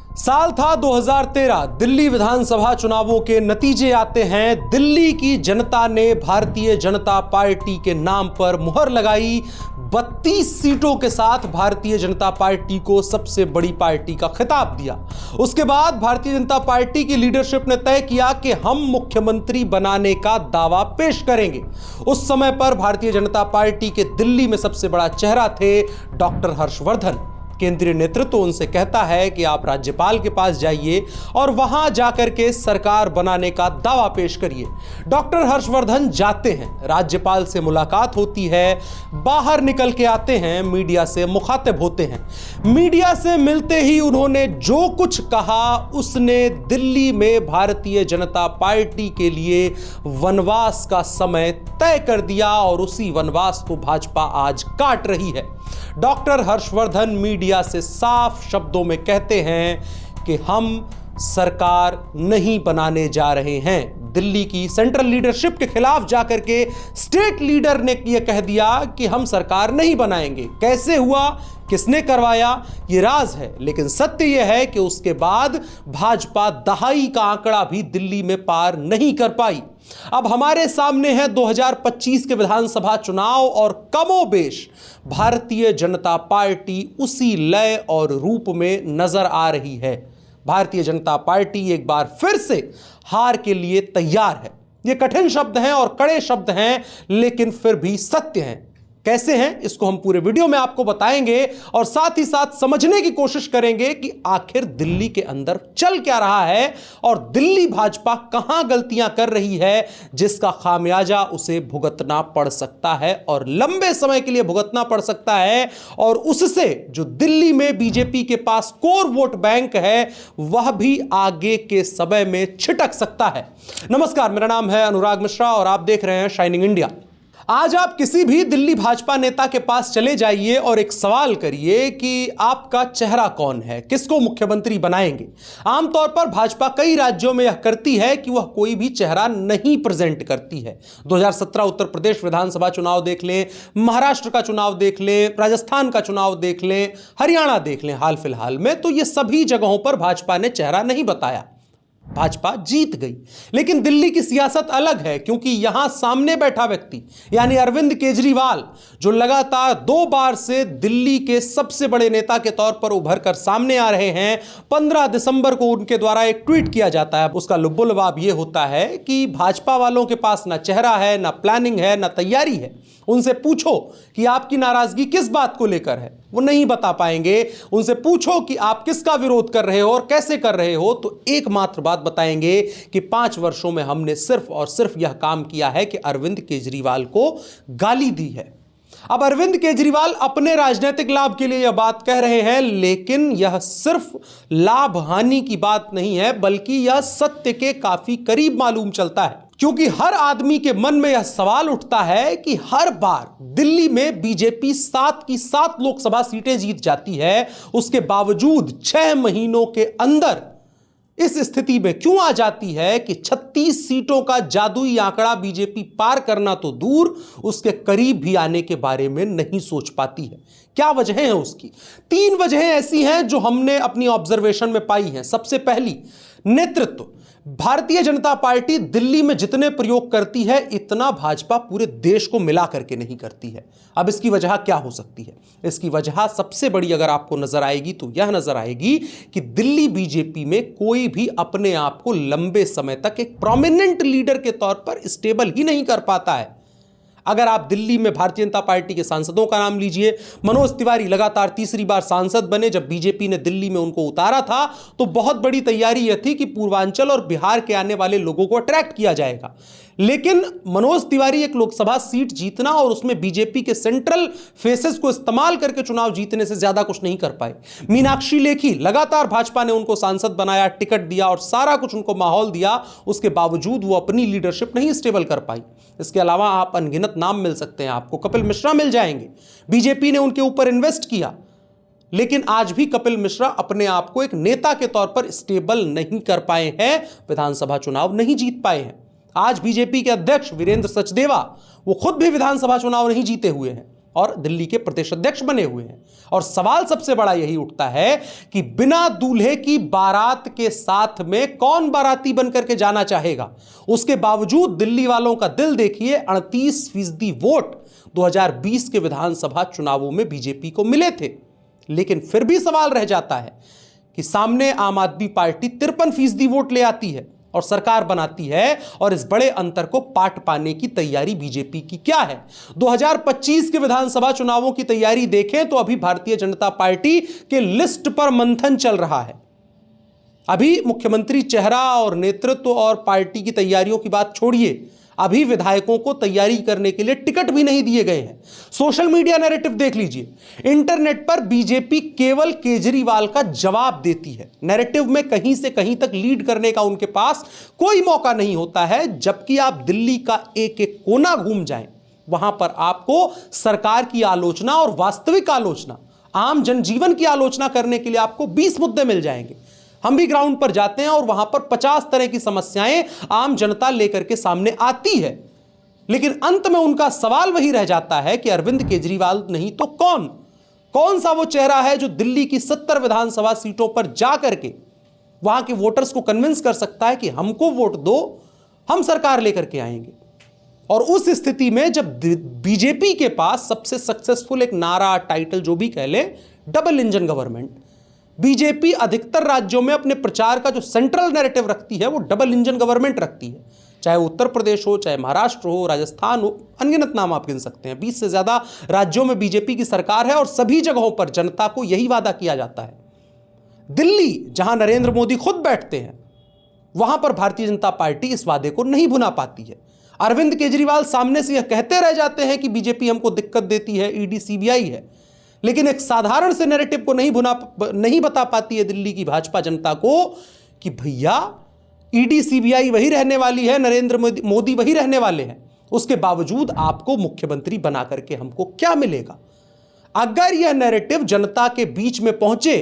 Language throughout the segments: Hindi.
साल था 2013। दिल्ली विधानसभा चुनावों के नतीजे आते हैं। दिल्ली की जनता ने भारतीय जनता पार्टी के नाम पर मुहर लगाई। 32 सीटों के साथ भारतीय जनता पार्टी को सबसे बड़ी पार्टी का खिताब दिया। उसके बाद भारतीय जनता पार्टी की लीडरशिप ने तय किया कि हम मुख्यमंत्री बनाने का दावा पेश करेंगे। उस समय पर भारतीय जनता पार्टी के दिल्ली में सबसे बड़ा चेहरा थे डॉक्टर हर्षवर्धन। केंद्रीय नेतृत्व उनसे कहता है कि आप राज्यपाल के पास जाइए और वहां जाकर के सरकार बनाने का दावा पेश करिए। डॉक्टर हर्षवर्धन जाते हैं, राज्यपाल से मुलाकात होती है, बाहर निकल के आते हैं, मीडिया से मुखातिब होते हैं। मीडिया से मिलते ही उन्होंने जो कुछ कहा उसने दिल्ली में भारतीय जनता पार्टी के लिए वनवास का समय तय कर दिया और उसी वनवास को भाजपा आज काट रही है। डॉक्टर हर्षवर्धन मीडिया से साफ शब्दों में कहते हैं कि हम सरकार नहीं बनाने जा रहे हैं। दिल्ली की सेंट्रल लीडरशिप के खिलाफ जाकर के स्टेट लीडर ने यह कह दिया कि हम सरकार नहीं बनाएंगे। कैसे हुआ, किसने करवाया, यह राज है, लेकिन सत्य यह है कि उसके बाद भाजपा दहाई का आंकड़ा भी दिल्ली में पार नहीं कर पाई। अब हमारे सामने है 2025 के विधानसभा चुनाव और कमोबेश भारतीय जनता पार्टी उसी लय और रूप में नजर आ रही है। भारतीय जनता पार्टी एक बार फिर से हार के लिए तैयार है। ये कठिन शब्द हैं और कड़े शब्द हैं, लेकिन फिर भी सत्य हैं। कैसे हैं इसको हम पूरे वीडियो में आपको बताएंगे और साथ ही साथ समझने की कोशिश करेंगे कि आखिर दिल्ली के अंदर चल क्या रहा है और दिल्ली भाजपा कहां गलतियां कर रही है जिसका खामियाजा उसे भुगतना पड़ सकता है और लंबे समय के लिए भुगतना पड़ सकता है। और उससे जो दिल्ली में बीजेपी के पास कोर वोट बैंक है वह भी आगे के समय में छिटक सकता है। नमस्कार, मेरा नाम है अनुराग मिश्रा और आप देख रहे हैं शाइनिंग इंडिया। आज आप किसी भी दिल्ली भाजपा नेता के पास चले जाइए और एक सवाल करिए कि आपका चेहरा कौन है, किसको मुख्यमंत्री बनाएंगे। आमतौर पर भाजपा कई राज्यों में यह करती है कि वह कोई भी चेहरा नहीं प्रेजेंट करती है। 2017 उत्तर प्रदेश विधानसभा चुनाव देख लें, महाराष्ट्र का चुनाव देख लें, राजस्थान का चुनाव देख लें, हरियाणा देख लें हाल फिलहाल में, तो ये सभी जगहों पर भाजपा ने चेहरा नहीं बताया, भाजपा जीत गई। लेकिन दिल्ली की सियासत अलग है, क्योंकि यहां सामने बैठा व्यक्ति यानी अरविंद केजरीवाल, जो लगातार 2 बार से दिल्ली के सबसे बड़े नेता के तौर पर उभर कर सामने आ रहे हैं। 15 दिसंबर को उनके द्वारा एक ट्वीट किया जाता है। उसका लुब्बुलवाब यह होता है कि भाजपा वालों के पास ना चेहरा है, ना प्लानिंग है, ना तैयारी है। उनसे पूछो कि आपकी नाराजगी किस बात को लेकर है, वो नहीं बता पाएंगे। उनसे पूछो कि आप किसका विरोध कर रहे हो और कैसे कर रहे हो, तो एकमात्र बात बताएंगे कि 5 वर्षों में हमने सिर्फ और सिर्फ यह काम किया है कि अरविंद केजरीवाल को गाली दी है। अब अरविंद केजरीवाल अपने राजनीतिक लाभ के लिए यह बात कह रहे हैं, लेकिन यह सिर्फ लाभ हानि की बात नहीं है, बल्कि यह सत्य के काफी करीब मालूम चलता है। क्योंकि हर आदमी के मन में यह सवाल उठता है कि हर बार दिल्ली में बीजेपी 7 की 7 लोकसभा सीटें जीत जाती है, उसके बावजूद 6 महीनों के अंदर इस स्थिति में क्यों आ जाती है कि 36 सीटों का जादुई आंकड़ा बीजेपी पार करना तो दूर, उसके करीब भी आने के बारे में नहीं सोच पाती है। क्या वजह है उसकी? 3 वजहें ऐसी हैं जो हमने अपनी ऑब्जर्वेशन में पाई हैं। सबसे पहली, नेतृत्व। भारतीय जनता पार्टी दिल्ली में जितने प्रयोग करती है, इतना भाजपा पूरे देश को मिला करके नहीं करती है। अब इसकी वजह क्या हो सकती है? इसकी वजह सबसे बड़ी अगर आपको नजर आएगी तो यह नजर आएगी कि दिल्ली बीजेपी में कोई भी अपने आप को लंबे समय तक एक प्रोमिनेंट लीडर के तौर पर स्टेबल ही नहीं कर पाता है। अगर आप दिल्ली में भारतीय जनता पार्टी के सांसदों का नाम लीजिए, मनोज तिवारी लगातार तीसरी बार सांसद बने। जब बीजेपी ने दिल्ली में उनको उतारा था तो बहुत बड़ी तैयारी यह थी कि पूर्वांचल और बिहार के आने वाले लोगों को अट्रैक्ट किया जाएगा। लेकिन मनोज तिवारी एक लोकसभा सीट जीतना और उसमें बीजेपी के सेंट्रल फेसेस को इस्तेमाल करके चुनाव जीतने से ज्यादा कुछ नहीं कर पाए। मीनाक्षी लेखी, लगातार भाजपा ने उनको सांसद बनाया, टिकट दिया और सारा कुछ उनको माहौल दिया, उसके बावजूद वो अपनी लीडरशिप नहीं स्टेबल कर पाई। इसके अलावा आप अनगिनत नाम मिल सकते हैं, आपको कपिल मिश्रा मिल जाएंगे। बीजेपी ने उनके ऊपर इन्वेस्ट किया, लेकिन आज भी कपिल मिश्रा अपने आप को एक नेता के तौर पर स्टेबल नहीं कर पाए हैं, विधानसभा चुनाव नहीं जीत पाए हैं। आज बीजेपी के अध्यक्ष वीरेंद्र सचदेवा, वो खुद भी विधानसभा चुनाव नहीं जीते हुए हैं। और दिल्ली के प्रदेश अध्यक्ष बने हुए हैं। और सवाल सबसे बड़ा यही उठता है कि बिना दूल्हे की बारात के साथ में कौन बाराती बनकर के जाना चाहेगा। उसके बावजूद दिल्ली वालों का दिल देखिए, 38% वोट 2020 के विधानसभा चुनावों में बीजेपी को मिले थे। लेकिन फिर भी सवाल रह जाता है कि सामने आम आदमी पार्टी 53% वोट ले आती है और सरकार बनाती है, और इस बड़े अंतर को पाट पाने की तैयारी बीजेपी की क्या है। 2025 के विधानसभा चुनावों की तैयारी देखें तो अभी भारतीय जनता पार्टी के लिस्ट पर मंथन चल रहा है। अभी मुख्यमंत्री चेहरा और नेतृत्व और पार्टी की तैयारियों की बात छोड़िए, अभी विधायकों को तैयारी करने के लिए टिकट भी नहीं दिए गए हैं। सोशल मीडिया नैरेटिव देख लीजिए, इंटरनेट पर बीजेपी केवल केजरीवाल का जवाब देती है। नैरेटिव में कहीं से कहीं तक लीड करने का उनके पास कोई मौका नहीं होता है, जबकि आप दिल्ली का एक एक कोना घूम जाएं, वहां पर आपको सरकार की आलोचना और वास्तविक आलोचना, आम जनजीवन की आलोचना करने के लिए आपको 20 मुद्दे मिल जाएंगे। हम भी ग्राउंड पर जाते हैं और वहां पर 50 तरह की समस्याएं आम जनता लेकर के सामने आती है, लेकिन अंत में उनका सवाल वही रह जाता है कि अरविंद केजरीवाल नहीं तो कौन सा वो चेहरा है जो दिल्ली की 70 विधानसभा सीटों पर जाकर के वहां के वोटर्स को कन्विंस कर सकता है कि हमको वोट दो, हम सरकार लेकर के आएंगे। और उस स्थिति में जब बीजेपी के पास सबसे सक्सेसफुल एक नारा, टाइटल जो भी कह ले, डबल इंजन गवर्नमेंट, बीजेपी अधिकतर राज्यों में अपने प्रचार का जो सेंट्रल नैरेटिव रखती है वो डबल इंजन गवर्नमेंट रखती है। चाहे उत्तर प्रदेश हो, चाहे महाराष्ट्र हो, राजस्थान हो, अनगिनत नाम आप गिन सकते हैं। 20 से ज्यादा राज्यों में बीजेपी की सरकार है और सभी जगहों पर जनता को यही वादा किया जाता है। दिल्ली, जहां नरेंद्र मोदी खुद बैठते हैं, वहां पर भारतीय जनता पार्टी इस वादे को नहीं भुना पाती है। अरविंद केजरीवाल सामने से यह कहते रह जाते हैं कि बीजेपी हमको दिक्कत देती है, ईडी सीबीआई है, लेकिन एक साधारण से नैरेटिव को नहीं बता पाती है दिल्ली की भाजपा जनता को कि भैया ईडी सीबीआई वही रहने वाली है, नरेंद्र मोदी वही रहने वाले हैं, उसके बावजूद आपको मुख्यमंत्री बना करके हमको क्या मिलेगा। अगर यह नैरेटिव जनता के बीच में पहुंचे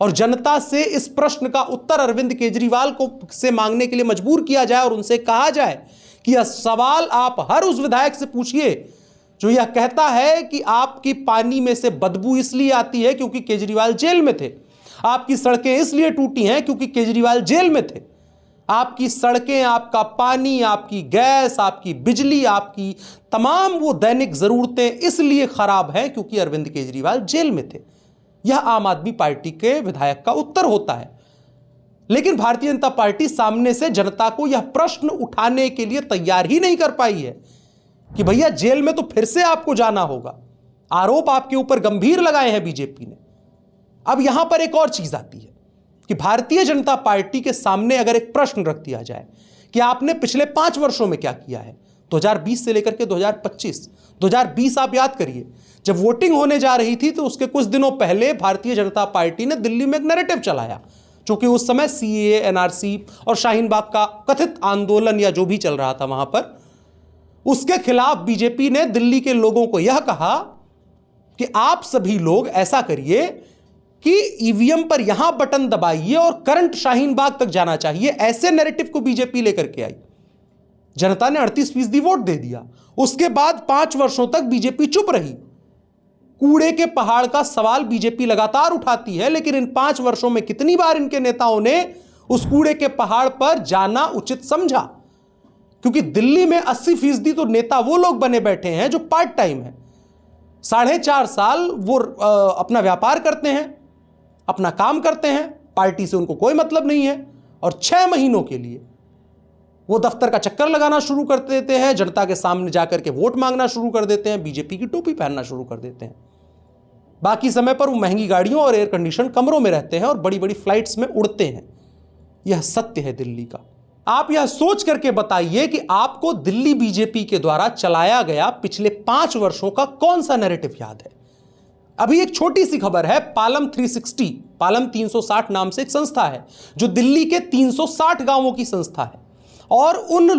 और जनता से इस प्रश्न का उत्तर अरविंद केजरीवाल को से मांगने के लिए मजबूर किया जाए और उनसे कहा जाए कि यह सवाल आप हर उस विधायक से पूछिए जो यह कहता है कि आपकी पानी में से बदबू इसलिए आती है क्योंकि केजरीवाल जेल में थे, आपकी सड़कें इसलिए टूटी हैं क्योंकि केजरीवाल जेल में थे, आपकी सड़कें, आपका पानी, आपकी गैस, आपकी बिजली, आपकी तमाम वो दैनिक जरूरतें इसलिए खराब हैं क्योंकि अरविंद केजरीवाल जेल में थे। यह आम आदमी पार्टी के विधायक का उत्तर होता है। लेकिन भारतीय जनता पार्टी सामने से जनता को यह प्रश्न उठाने के लिए तैयार ही नहीं कर पाई है कि भैया जेल में तो फिर से आपको जाना होगा। आरोप आपके ऊपर गंभीर लगाए हैं बीजेपी ने। अब यहां पर एक और चीज आती है कि भारतीय जनता पार्टी के सामने अगर एक प्रश्न रख दिया जाए कि आपने पिछले 5 वर्षों में क्या किया है, 2020 से लेकर के 2020 आप याद करिए, जब वोटिंग होने जा रही थी तो उसके कुछ दिनों पहले भारतीय जनता पार्टी ने दिल्ली में एक नैरेटिव चलाया, चूंकि उस समय सीएए, एनआरसी और शाहीन बाग का कथित आंदोलन या जो भी चल रहा था वहां पर, उसके खिलाफ बीजेपी ने दिल्ली के लोगों को यह कहा कि आप सभी लोग ऐसा करिए कि ईवीएम पर यहां बटन दबाइए और करंट शाहीन बाग तक जाना चाहिए। ऐसे नैरेटिव को बीजेपी लेकर के आई। जनता ने 38% वोट दे दिया। उसके बाद 5 वर्षों तक बीजेपी चुप रही। कूड़े के पहाड़ का सवाल बीजेपी लगातार उठाती है, लेकिन इन 5 वर्षों में कितनी बार इनके नेताओं ने उस कूड़े के पहाड़ पर जाना उचित समझा? क्योंकि दिल्ली में 80% तो नेता वो लोग बने बैठे हैं जो पार्ट टाइम है। 4.5 साल वो अपना व्यापार करते हैं, अपना काम करते हैं, पार्टी से उनको कोई मतलब नहीं है, और 6 महीनों के लिए वो दफ्तर का चक्कर लगाना शुरू कर देते हैं, जनता के सामने जाकर के वोट मांगना शुरू कर देते हैं, बीजेपी की टोपी पहनना शुरू कर देते हैं। बाकी समय पर वो महंगी गाड़ियों और एयर कंडीशन कमरों में रहते हैं और बड़ी बड़ी फ्लाइट्स में उड़ते हैं। यह सत्य है दिल्ली का। आप यह सोच करके बताइए कि आपको दिल्ली बीजेपी के द्वारा चलाया गया पिछले 5 वर्षों का कौन सा नैरेटिव याद है? अभी एक छोटी सी खबर है, पालम 360, पालम 360 नाम से एक संस्था है जो दिल्ली के 360 गांवों की संस्था है, और उन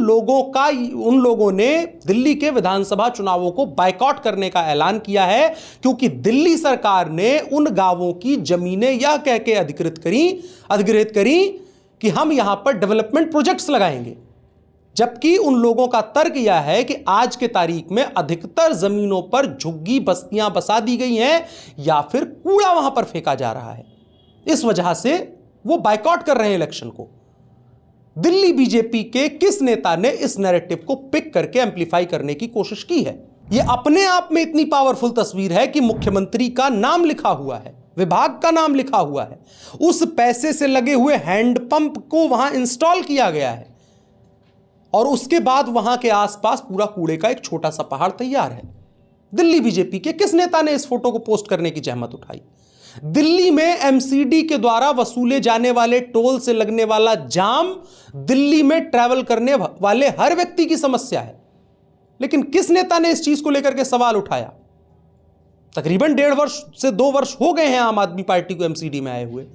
लोगों ने दिल्ली के विधानसभा चुनावों को बायकॉट करने का ऐलान किया है क्योंकि दिल्ली सरकार ने उन गांवों की जमीनें यह कह के अधिग्रहित करी कि हम यहां पर डेवलपमेंट प्रोजेक्ट्स लगाएंगे। जबकि उन लोगों का तर्क यह है कि आज के तारीख में अधिकतर जमीनों पर झुग्गी बस्तियां बसा दी गई हैं या फिर कूड़ा वहां पर फेंका जा रहा है। इस वजह से वो बायकॉट कर रहे हैं इलेक्शन को। दिल्ली बीजेपी के किस नेता ने इस नैरेटिव को पिक करके एम्पलीफाई करने की कोशिश की है? यह अपने आप में इतनी पावरफुल तस्वीर है कि मुख्यमंत्री का नाम लिखा हुआ है, विभाग का नाम लिखा हुआ है, उस पैसे से लगे हुए हैंडपंप को वहां इंस्टॉल किया गया है और उसके बाद वहां के आसपास पूरा कूड़े का एक छोटा सा पहाड़ तैयार है। दिल्ली बीजेपी के किस नेता ने इस फोटो को पोस्ट करने की जहमत उठाई? दिल्ली में एमसीडी के द्वारा वसूले जाने वाले टोल से लगने वाला जाम दिल्ली में ट्रैवल करने वाले हर व्यक्ति की समस्या है, लेकिन किस नेता ने इस चीज को लेकर के सवाल उठाया? तकरीबन 1.5 वर्ष से 2 वर्ष हो गए हैं आम आदमी पार्टी को एमसीडी में आए हुए।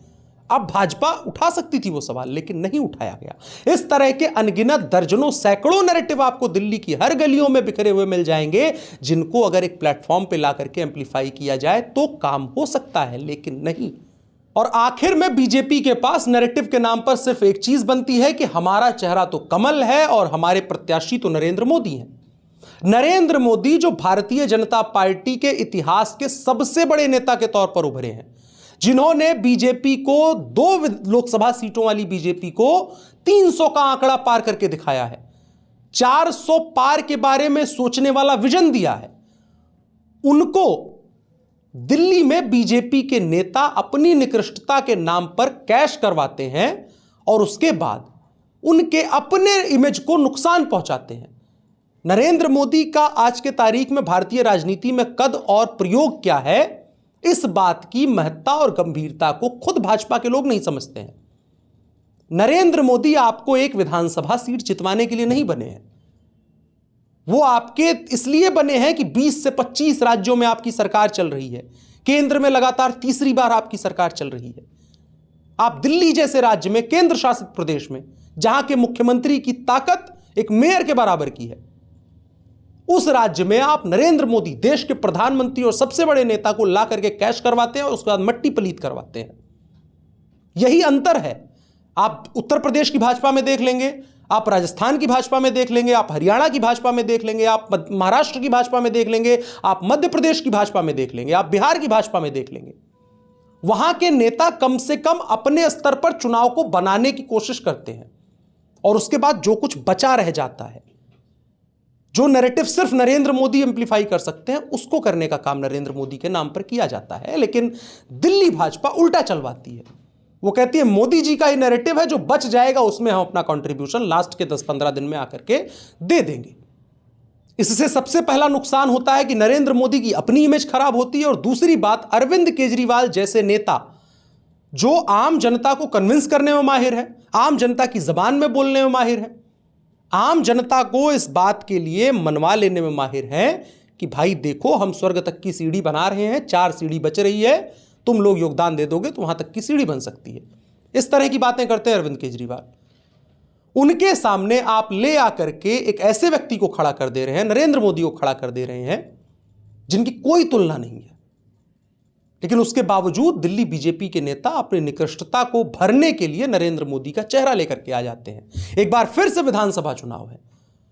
अब भाजपा उठा सकती थी वो सवाल, लेकिन नहीं उठाया गया। इस तरह के अनगिनत दर्जनों सैकड़ों नैरेटिव आपको दिल्ली की हर गलियों में बिखरे हुए मिल जाएंगे, जिनको अगर एक प्लेटफॉर्म पे ला करके एम्पलीफाई किया जाए तो काम हो सकता है, लेकिन नहीं। और आखिर में बीजेपी के पास नैरेटिव के नाम पर सिर्फ एक चीज बनती है कि हमारा चेहरा तो कमल है और हमारे प्रत्याशी तो नरेंद्र मोदी हैं। नरेंद्र मोदी जो भारतीय जनता पार्टी के इतिहास के सबसे बड़े नेता के तौर पर उभरे हैं, जिन्होंने बीजेपी को 2 लोकसभा सीटों वाली बीजेपी को 300 का आंकड़ा पार करके दिखाया है, 400 पार के बारे में सोचने वाला विजन दिया है, उनको दिल्ली में बीजेपी के नेता अपनी निकृष्टता के नाम पर कैश करवाते हैं और उसके बाद उनके अपने इमेज को नुकसान पहुंचाते हैं। नरेंद्र मोदी का आज के तारीख में भारतीय राजनीति में कद और प्रयोग क्या है, इस बात की महत्ता और गंभीरता को खुद भाजपा के लोग नहीं समझते हैं। नरेंद्र मोदी आपको एक विधानसभा सीट जितवाने के लिए नहीं बने हैं, वो आपके इसलिए बने हैं कि 20 से 25 राज्यों में आपकी सरकार चल रही है, केंद्र में लगातार तीसरी बार आपकी सरकार चल रही है। आप दिल्ली जैसे राज्य में, केंद्र शासित प्रदेश में, जहां के मुख्यमंत्री की ताकत एक मेयर के बराबर की है, उस राज्य में आप नरेंद्र मोदी, देश के प्रधानमंत्री और सबसे बड़े नेता को ला करके कैश करवाते हैं और उसके बाद मट्टी पलीत करवाते हैं। यही अंतर है। आप उत्तर प्रदेश की भाजपा में देख लेंगे, आप राजस्थान की भाजपा में देख लेंगे, आप हरियाणा की भाजपा में देख लेंगे, आप महाराष्ट्र की भाजपा में देख लेंगे, आप मध्य प्रदेश की भाजपा में देख लेंगे, आप बिहार की भाजपा में देख लेंगे। वहां के नेता कम से कम अपने स्तर पर चुनाव को बनाने की कोशिश करते हैं और उसके बाद जो कुछ बचा रह जाता है, जो नैरेटिव सिर्फ नरेंद्र मोदी एम्पलीफाई कर सकते हैं, उसको करने का काम नरेंद्र मोदी के नाम पर किया जाता है। लेकिन दिल्ली भाजपा उल्टा चलवाती है। वो कहती है मोदी जी का ही नैरेटिव है, जो बच जाएगा उसमें हम अपना कंट्रीब्यूशन लास्ट के 10-15 दिन में आकर के दे देंगे। इससे सबसे पहला नुकसान होता है कि नरेंद्र मोदी की अपनी इमेज खराब होती है और दूसरी बात, अरविंद केजरीवाल जैसे नेता जो आम जनता को कन्विंस करने में माहिर है, आम जनता की जबान में बोलने में माहिर है, आम जनता को इस बात के लिए मनवा लेने में माहिर है कि भाई देखो हम स्वर्ग तक की सीढ़ी बना रहे हैं, 4 सीढ़ी बच रही है, तुम लोग योगदान दे दोगे तो वहां तक की सीढ़ी बन सकती है। इस तरह की बातें करते हैं अरविंद केजरीवाल। उनके सामने आप ले आकर के एक ऐसे व्यक्ति को खड़ा कर दे रहे हैं, नरेंद्र मोदी को खड़ा कर दे रहे हैं, जिनकी कोई तुलना नहीं है। लेकिन उसके बावजूद दिल्ली बीजेपी के नेता अपनी निकृष्टता को भरने के लिए नरेंद्र मोदी का चेहरा लेकर के आ जाते हैं। एक बार फिर से विधानसभा चुनाव है,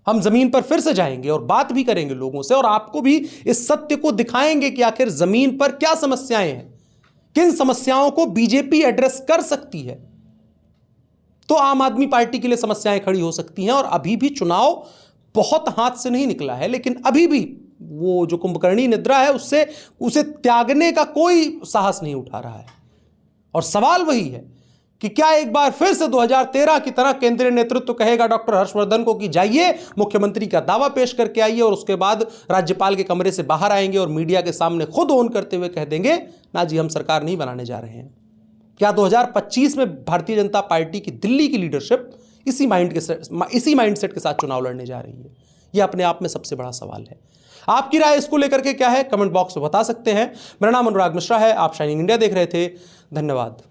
हम जमीन पर फिर से जाएंगे और बात भी करेंगे लोगों से और आपको भी इस सत्य को दिखाएंगे कि आखिर जमीन पर क्या समस्याएं हैं, किन समस्याओं को बीजेपी एड्रेस कर सकती है तो आम आदमी पार्टी के लिए समस्याएं खड़ी हो सकती हैं। और अभी भी चुनाव बहुत हाथ से नहीं निकला है, लेकिन अभी भी वो जो कुंभकर्णी निद्रा है उसे त्यागने का कोई साहस नहीं उठा रहा है। और सवाल वही है कि क्या एक बार फिर से 2013 की तरह केंद्रीय नेतृत्व कहेगा डॉक्टर हर्षवर्धन को कि जाइए मुख्यमंत्री का दावा पेश करके आइए, और उसके बाद राज्यपाल के कमरे से बाहर आएंगे और मीडिया के सामने खुद ऑन करते हुए कह देंगे ना जी हम सरकार नहीं बनाने जा रहे हैं। क्या 2025 में भारतीय जनता पार्टी की दिल्ली की लीडरशिप इसी माइंडसेट के साथ चुनाव लड़ने जा रही है? यह अपने आप में सबसे बड़ा सवाल है। आपकी राय इसको लेकर के क्या है, कमेंट बॉक्स में बता सकते हैं। मेरा नाम अनुराग मिश्रा है, आप शाइनिंग इंडिया देख रहे थे। धन्यवाद।